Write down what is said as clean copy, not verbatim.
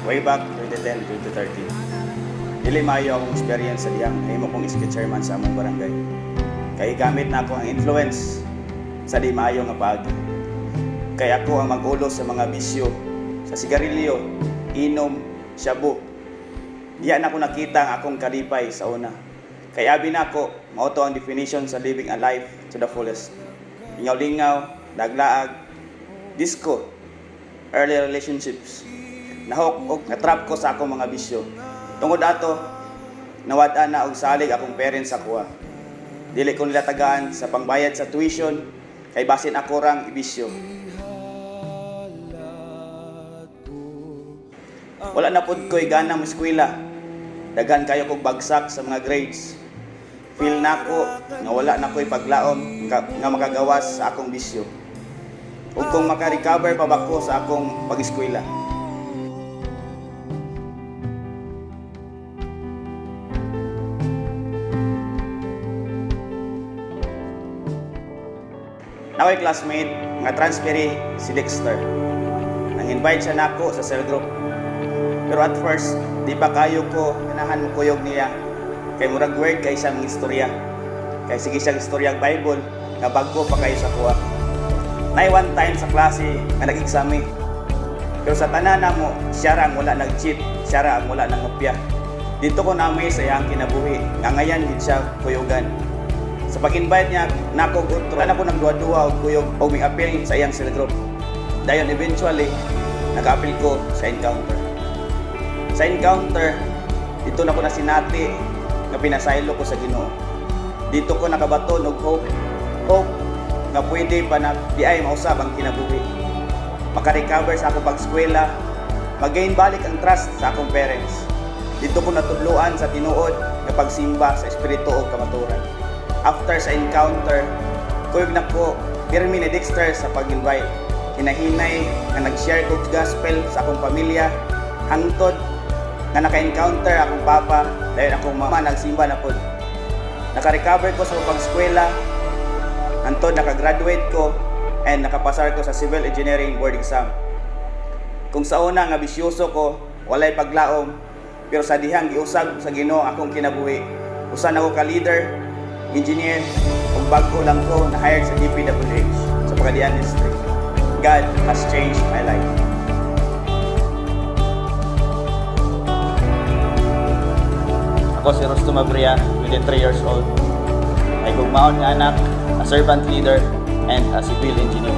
Way back 2010, 2013. Dili maayo akong experience sa diyang himo kong iski chairman sa among barangay. Kay gamit na ako ang influence sa di maayo nga paagi. Kay ako ang mag-ulos sa mga bisyo, sa sigarilyo, inom, shabu. Diyan ako nakita ang akong kalipay sa una. Kay abi na ako, mao to ang definition sa living a life to the fullest. Lingaw-lingaw, daglaag, disco, early relationships. Nahok og natrap ko sa akong mga bisyo. Tungod ato, nawad-an na og salig akong parents sa kuha. Dili ko nila tagaan sa pangbayad sa tuition, kay basin ako rang ibisyo. Wala na pud ko'y ganang eskwela. Dagan kayo kog bagsak sa mga grades. Feel na ko nga wala na ko'y paglaom nga makagawas sa akong bisyo. Ug kung maka-recover pa ba ko sa akong pag-eskwela. Naway classmate nga transferi si Dexter. Nang-invite siya nako sa cell group. Pero at first, di pa kayo ko ganahan mo kuyog niya. Kay murag word kay siyang istorya. Kay sige siyang istoryang Bible nga bago pa kayo sa kuha. Nay one time sa klase nga nag-exami. Pero sa tanan mo, siya ra ang wala nag-cheat, siya ra ang wala nangopya. Dito ko namay sa iyang kinabuhi. Nga ngayon gid siya kuyogan. Sa pag-invite niya, nako utro, na ko nagduwa-duwa og kuyog og mi-appeal sa iyang cell group. Dayon eventually, nag-appeal ko sa encounter. Sa encounter, dito na ko na sinati nga pinasaylo ko sa Ginoo. Dito ko nakabaton og hope nga pwede pa na di ay mausab ang kinabuhi. Maka-recover sa akong pag-eskwela, mag-gain balik ang trust sa akong parents. Dito ko natudloan sa tinuod nga pagsimba sa espiritu o kamaturan. After sa encounter, kuyog na ko pirmi ni Dexter sa pag-invite. Hinahinay nga nag-share ko gospel sa akong pamilya, hangtod nga naka-encounter akong papa dahil akong mama nagsimba na po. Naka-recover ko sa pag-eskwela, hangtod naka-graduate ko, and nakapasar ko sa civil engineering board exam. Kung sa una nga bisyoso ko, walay paglaom, pero sa dihang giusab sa Ginoo akong kinabuhi. Usa na ko ka-leader, engineer, kung bago lang ko na-hired sa DPWH sa Pagadian District. God has changed my life. Ako si Rosto Mabria, 23 years old. Ay gugmaon nga anak, a servant leader, and a civil engineer.